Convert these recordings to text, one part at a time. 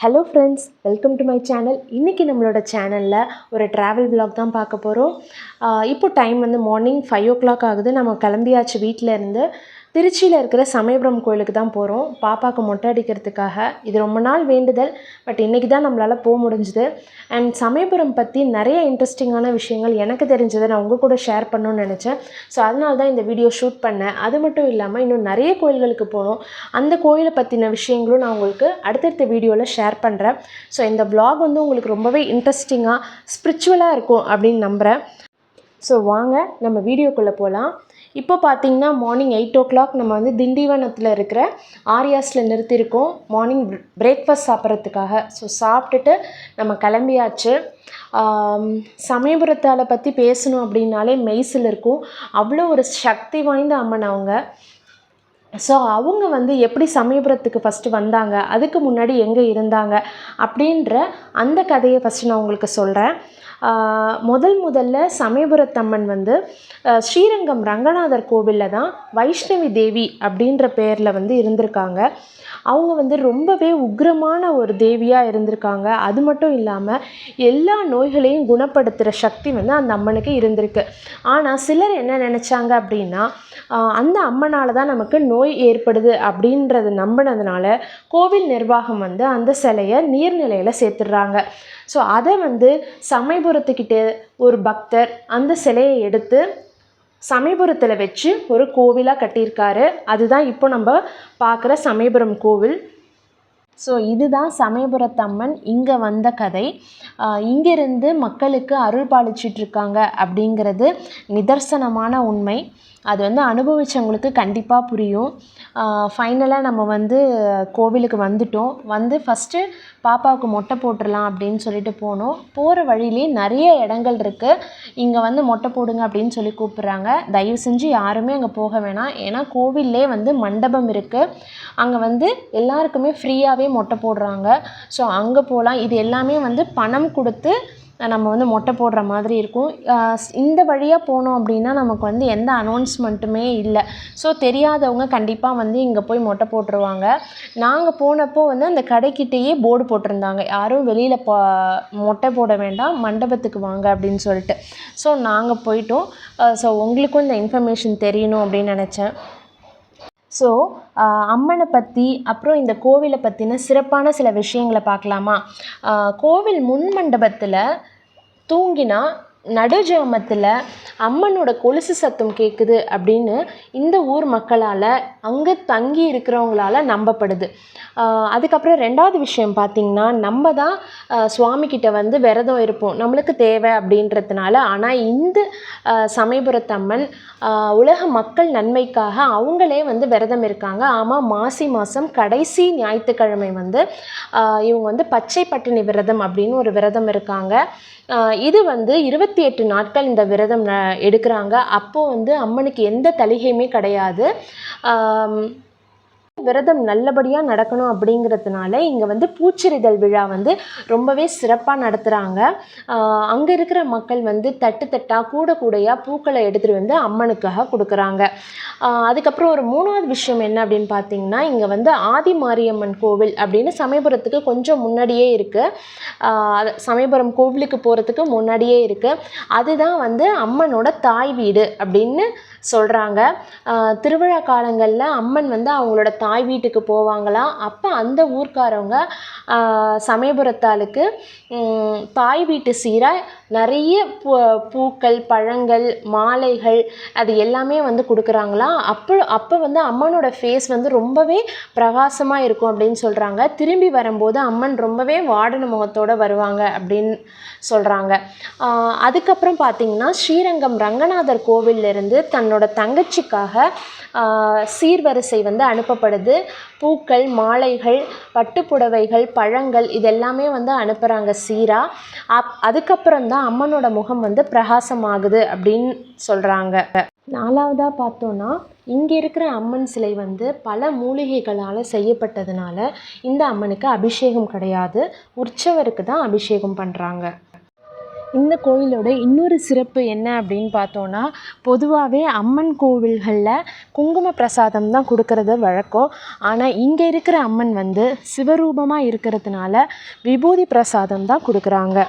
Hello friends, welcome to my channel. இன்றைக்கி நம்மளோட சேனலில் ஒரு ட்ராவல் விலாக் தான் பார்க்க போகிறோம். இப்போ டைம் வந்து மார்னிங் 5 o'clock ஆகுது. நம்ம கிளம்பியாச்சு வீட்டில் இருந்து. திருச்சியில் இருக்கிற சமயபுரம் கோயிலுக்கு தான் போகிறோம், பாப்பாவுக்கு மொட்டை அடிக்கிறதுக்காக. இது ரொம்ப நாள் வேண்டுதல், பட் இன்றைக்கி தான் நம்மளால் போக முடிஞ்சுது. அண்ட் சமயபுரம் பற்றி நிறைய இன்ட்ரெஸ்டிங்கான விஷயங்கள் எனக்கு தெரிஞ்சதை நான் உங்கள் கூட ஷேர் பண்ணணும்னு நினச்சேன். ஸோ அதனால தான் இந்த வீடியோ ஷூட் பண்ணேன். அது மட்டும் இல்லாமல் இன்னும் நிறைய கோயில்களுக்கு போனோம். அந்த கோயிலை பற்றின விஷயங்களும் நான் உங்களுக்கு அடுத்தடுத்த வீடியோவில் ஷேர் பண்ணுறேன். ஸோ இந்த vlog வந்து உங்களுக்கு ரொம்பவே இன்ட்ரெஸ்டிங்காக ஸ்பிரிச்சுவலாக இருக்கும் அப்படின்னு நம்புகிறேன். ஸோ வாங்க நம்ம வீடியோக்குள்ளே போகலாம். இப்போ பார்த்தீங்கன்னா மார்னிங் 8 o'clock நம்ம வந்து திண்டிவனத்தில் இருக்கிற ஆரியாஸில் நிறுத்தியிருக்கோம் மார்னிங் பிரேக்ஃபாஸ்ட் சாப்பிட்றதுக்காக. ஸோ சாப்பிட்டுட்டு நம்ம கிளம்பியாச்சு. சமயபுரத்தால் பற்றி பேசணும் அப்படின்னாலே மெய்சில் இருக்கும். அவ்வளோ ஒரு சக்தி வாய்ந்த அம்மன் அவங்க. ஸோ அவங்க வந்து எப்படி சமயபுரத்துக்கு ஃபஸ்ட்டு வந்தாங்க, அதுக்கு முன்னாடி எங்கே இருந்தாங்க அப்படின்ற அந்த கதையை ஃபஸ்ட்டு நான் உங்களுக்கு சொல்கிறேன். முதல்ல சமயபுரத்தம்மன் வந்து ஸ்ரீரங்கம் ரங்கநாதர் கோவிலில் தான் வைஷ்ணவி தேவி அப்படின்ற பேரில் வந்து இருந்திருக்காங்க. அவங்க வந்து ரொம்பவே உக்ரமான ஒரு தேவியாக இருந்திருக்காங்க. அது மட்டும் இல்லாமல் எல்லா நோய்களையும் குணப்படுத்துகிற சக்தி வந்து அந்த அம்மனுக்கு இருந்திருக்கு. ஆனால் சிலர் என்ன நினச்சாங்க அப்படின்னா, அந்த அம்மனால் தான் நமக்கு நோய் ஏற்படுது அப்படின்றது நம்பினதுனால கோவில் நிர்வாகம் வந்து அந்த சிலையை நீர்நிலையில் சேர்த்துடுறாங்க. ஸோ அதை வந்து சமயபுரத்துக்கிட்ட ஒரு பக்தர் அந்த சிலையை எடுத்து சமயபுரத்தில் வச்சு ஒரு கோவிலாக கட்டியிருக்காரு. அதுதான் இப்போ நம்ம பார்க்குற சமயபுரம் கோவில். ஸோ இதுதான் சமயபுரத்தம்மன் இங்கே வந்த கதை. இங்கேருந்து மக்களுக்கு அருள் பாலிச்சிட்ருக்காங்க அப்படிங்கிறது நிதர்சனமான உண்மை. அது வந்து அனுபவித்தவங்களுக்கு கண்டிப்பாக புரியும். ஃபைனலாக நம்ம வந்து கோவிலுக்கு வந்துட்டோம். வந்து ஃபஸ்ட்டு பாப்பாவுக்கு மொட்டை போட்டுடலாம் அப்படின்னு சொல்லிட்டு போனோம். போகிற வழியிலே நிறைய இடங்கள் இருக்குது. இங்கே வந்து மொட்டை போடுங்க அப்படின்னு சொல்லி கூப்பிட்றாங்க. தயவு செஞ்சு யாருமே அங்கே போக வேணாம். ஏன்னா கோவில்லே வந்து மண்டபம் இருக்குது. அங்கே வந்து எல்லாருக்குமே ஃப்ரீயாகவே மொட்டை போடுறாங்க. ஸோ அங்கே போகலாம். இது எல்லாமே வந்து பணம் கொடுத்து நம்ம வந்து மொட்டை போடுற மாதிரி இருக்கும். இந்த வழியாக போனோம் அப்படின்னா நமக்கு வந்து எந்த அனௌன்ஸ்மெண்ட்டுமே இல்லை. ஸோ தெரியாதவங்க கண்டிப்பாக வந்து இங்கே போய் மொட்டை போட்டுருவாங்க. நாங்கள் போனப்போ வந்து அந்த கடைக்கிட்டேயே போர்டு போட்டிருந்தாங்க, யாரும் வெளியில் மொட்டை போட வேண்டாம், மண்டபத்துக்கு வாங்க அப்படின்னு சொல்லிட்டு. ஸோ நாங்கள் போயிட்டோம். ஸோ உங்களுக்கும் இந்த இன்ஃபர்மேஷன் தெரியணும் அப்படின்னு நினச்சேன். ஸோ அம்மனை பற்றி அப்புறம் இந்த கோவிலை பற்றின சிறப்பான சில விஷயங்களை பார்க்கலாமா? கோவில் முன் மண்டபத்தில் தூங்கினா நடுஜாமத்தில் அம்மனோட கொலுசு சத்தம் கேட்குது அப்படின்னு இந்த ஊர் மக்களால் அங்கே தங்கி இருக்கிறவங்களால நம்பப்படுது. அதுக்கப்புறம் ரெண்டாவது விஷயம் பார்த்திங்கன்னா, நம்ம தான் சுவாமிக்கிட்ட வந்து விரதம் இருப்போம் நம்மளுக்கு தேவை அப்படின்றதுனால. ஆனால் இந்த சமயபுரத்தம்மன் உலக மக்கள் நன்மைக்காக அவங்களே வந்து விரதம் இருக்காங்க. ஆமாம், மாசி மாதம் கடைசி ஞாயிற்றுக்கிழமை வந்து இவங்க வந்து பச்சை பட்டினி விரதம் அப்படின்னு ஒரு விரதம் இருக்காங்க. இது வந்து 28 நாட்கள் இந்த விரதம் எடுக்கிறாங்க. அப்போது வந்து அம்மனுக்கு எந்த தலிகையுமே கிடையாது. விரதம் நல்லபடியாக நடக்கணும் அப்படிங்கிறதுனால இங்கே வந்து பூச்செறிதல் விழா வந்து ரொம்பவே சிறப்பாக நடத்துகிறாங்க. அங்கே இருக்கிற மக்கள் வந்து தட்டு தட்டாக கூட கூடையாக பூக்களை எடுத்துகிட்டு வந்து அம்மனுக்காக கொடுக்குறாங்க. அதுக்கப்புறம் ஒரு மூணாவது விஷயம் என்ன அப்படின்னு பார்த்தீங்கன்னா, இங்கே வந்து ஆதி மாரியம்மன் கோவில் அப்படின்னு சமயபுரத்துக்கு கொஞ்சம் முன்னாடியே இருக்குது. சமயபுரம் கோவிலுக்கு போகிறதுக்கு முன்னாடியே இருக்குது. அதுதான் வந்து அம்மனோட தாய் வீடு அப்படின்னு சொல்கிறாங்க. திருவிழா காலங்களில் அம்மன் வந்து அவங்களோட தாய் வீட்டுக்கு போவாங்களாம். அப்போ அந்த ஊர்க்காரவங்க சமயபுரத்தாளுக்கு தாய் வீட்டு சீராக நிறைய பூக்கள், பழங்கள், மாலைகள் அது எல்லாமே வந்து கொடுக்குறாங்களாம். அப்போ வந்து அம்மனோட ஃபேஸ் வந்து ரொம்பவே பிரகாசமாக இருக்கும் அப்படின்னு சொல்கிறாங்க. திரும்பி வரும்போது அம்மன் ரொம்பவே வாடின முகத்தோடு வருவாங்க அப்படின்னு சொல்கிறாங்க. அதுக்கப்புறம் பார்த்திங்கன்னா, ஸ்ரீரங்கம் ரங்கநாதர் கோவிலிருந்து தன்னோட தங்கச்சிக்காக சீர்வரிசை வந்து அனுப்பப்படுது. பூக்கள், மாலைகள், பட்டுப்புடவைகள், பழங்கள் இதெல்லாமே வந்து அனுப்புகிறாங்க சீரா. அதுக்கப்புறம் தான் அம்மனோட முகம் வந்து பிரகாசமாகுது அப்படின்னு சொல்கிறாங்க. நாலாவதாக பார்த்தோன்னா, இங்கே இருக்கிற அம்மன் சிலை வந்து பல மூலிகைகளால் செய்யப்பட்டதுனால இந்த அம்மனுக்கு அபிஷேகம் கிடையாது, உற்சவருக்கு தான் அபிஷேகம் பண்ணுறாங்க. இந்த கோயிலோட இன்னொரு சிறப்பு என்ன அப்படின்னு பார்த்தோன்னா, பொதுவாகவே அம்மன் கோவில்களில் குங்கும பிரசாதம் தான் கொடுக்கறது வழக்கம். ஆனால் இங்கே இருக்கிற அம்மன் வந்து சிவரூபமாக இருக்கிறதுனால விபூதி பிரசாதம் தான் கொடுக்குறாங்க.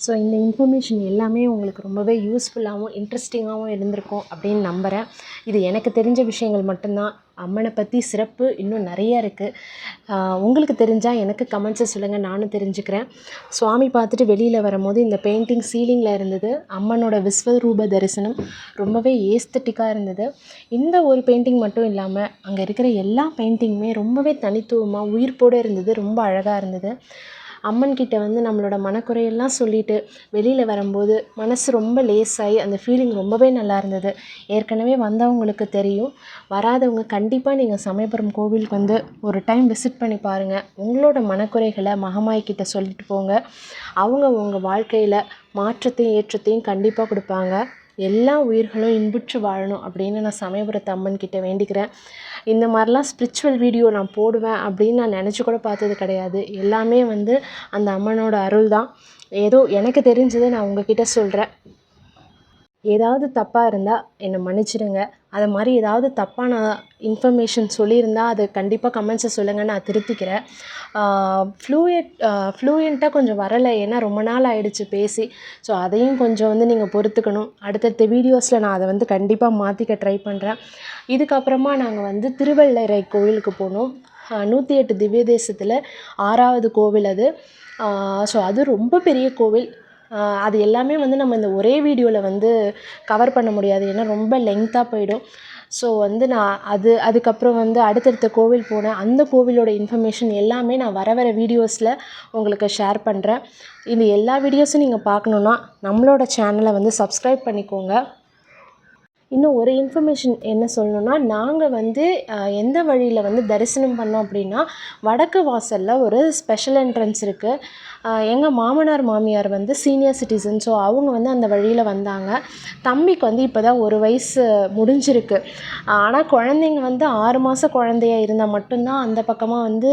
ஸோ இந்த இன்ஃபர்மேஷன் எல்லாமே உங்களுக்கு ரொம்பவே யூஸ்ஃபுல்லாகவும் இன்ட்ரெஸ்டிங்காகவும் இருந்திருக்கும் அப்படின்னு நம்புகிறேன். இது எனக்கு தெரிஞ்ச விஷயங்கள் மட்டும்தான். அம்மனை பற்றி சிறப்பு இன்னும் நிறைய இருக்குது. உங்களுக்கு தெரிஞ்சால் எனக்கு கமெண்ட்ஸை சொல்லுங்கள், நானும் தெரிஞ்சுக்கிறேன். சுவாமி பார்த்துட்டு வெளியில் வரும்போது இந்த பெயிண்டிங் சீலிங்கில் இருந்தது. அம்மனோட விஸ்வரூப தரிசனம் ரொம்பவே ஏஸ்தட்டிக்காக இருந்தது. இந்த ஒரு பெயிண்டிங் மட்டும் இல்லாமல் அங்கே இருக்கிற எல்லா பெயிண்டிங்குமே ரொம்பவே தனித்துவமாக உயிர்ப்போடு இருந்தது. ரொம்ப அழகாக இருந்தது. அம்மன்கிட்ட வந்து நம்மளோட மனக்குறையெல்லாம் சொல்லிவிட்டு வெளியில் வரும்போது மனசு ரொம்ப லேசாகி அந்த ஃபீலிங் ரொம்பவே நல்லா இருந்தது. ஏற்கனவே வந்தவங்களுக்கு தெரியும். வராதவங்க கண்டிப்பாக நீங்கள் சமயபுரம் கோவிலுக்கு வந்து ஒரு டைம் விசிட் பண்ணி பாருங்கள். உங்களோட மனக்குறைகளை மகமாய்கிட்ட சொல்லிட்டு போங்க. அவங்க உங்கள் வாழ்க்கையில் மாற்றத்தையும் ஏற்றத்தையும் கண்டிப்பாக கொடுப்பாங்க. எல்லா உயிர்களும் இன்புற்று வாழணும் அப்படின்னு நான் சமயபுரத்து அம்மன்கிட்ட வேண்டிக்கிறேன். இந்த மாதிரிலாம் ஸ்பிரிச்சுவல் வீடியோ நான் போடுவேன் அப்படின்னு நான் நினச்சி கூட பார்த்தது கிடையாது. எல்லாமே வந்து அந்த அம்மனோட அருள் தான். ஏதோ எனக்கு தெரிஞ்சதை நான் உங்ககிட்ட சொல்கிறேன். ஏதாவது தப்பாக இருந்தால் என்னை மன்னிச்சிடுங்க. அது மாதிரி ஏதாவது தப்பான இன்ஃபர்மேஷன் சொல்லியிருந்தால் அது கண்டிப்பாக கமெண்ட்ஸை சொல்லுங்கள், நான் திருத்திக்கிறேன். ஃப்ளூயண்ட்டாக கொஞ்சம் வரலை, ஏன்னா ரொம்ப நாள் ஆயிடுச்சு பேசி. ஸோ அதையும் கொஞ்சம் வந்து நீங்கள் பொறுத்துக்கணும். அடுத்தடுத்த வீடியோஸில் நான் அதை வந்து கண்டிப்பாக மாற்றிக்க ட்ரை பண்ணுறேன். இதுக்கப்புறமா நாங்கள் வந்து திருவள்ளரை கோவிலுக்கு போனோம். 108 திவ்ய தேசத்தில் 6வது கோவில் அது. ஸோ அது ரொம்ப பெரிய கோவில். அது எல்லாமே வந்து நம்ம இந்த ஒரே வீடியோவில் வந்து கவர் பண்ண முடியாது, ஏன்னா ரொம்ப லெங்க்த்தாக போயிடும். ஸோ வந்து நான் அதுக்கப்புறம் வந்து அடுத்தடுத்த கோவில் போனேன். அந்த கோவிலோட இன்ஃபர்மேஷன் எல்லாமே நான் வர வீடியோஸில் உங்களுக்கு ஷேர் பண்ணுறேன். இந்த எல்லா வீடியோஸும் நீங்கள் பார்க்கணுன்னா நம்மளோட சேனலை வந்து சப்ஸ்கிரைப் பண்ணிக்கோங்க. இன்னும் ஒரு இன்ஃபர்மேஷன் என்ன சொல்லணுன்னா, நாங்கள் வந்து எந்த வழியில் வந்து தரிசனம் பண்ணோம் அப்படின்னா, வடக்கு வாசலில் ஒரு ஸ்பெஷல் என்ட்ரன்ஸ் இருக்குது. எங்கள் மாமனார் மாமியார் வந்து சீனியர் சிட்டிசன். ஸோ அவங்க வந்து அந்த வழியில் வந்தாங்க. தம்பிக்கு வந்து இப்போ தான் 1 வயசு முடிஞ்சிருக்கு. ஆனால் குழந்தைங்க வந்து 6 மாத குழந்தையா இருந்தால் மட்டும்தான் அந்த பக்கமாக வந்து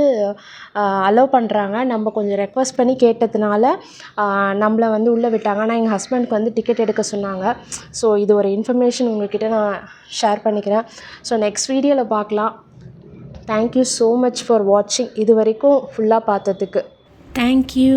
அலோவ் பண்ணுறாங்க. நம்ம கொஞ்சம் ரெக்வஸ்ட் பண்ணி கேட்டதுனால நம்மளை வந்து உள்ளே விட்டாங்க. ஆனால் எங்கள் ஹஸ்பண்டுக்கு வந்து டிக்கெட் எடுக்க சொன்னாங்க. ஸோ இது ஒரு இன்ஃபர்மேஷன் உங்கள்கிட்ட நான் ஷேர் பண்ணிக்கிறேன். ஸோ நெக்ஸ்ட் வீடியோவில் பார்க்கலாம். தேங்க்யூ ஸோ மச் ஃபார் வாட்சிங். இது வரைக்கும் ஃபுல்லாக பார்த்ததுக்கு தேங்க்யூ.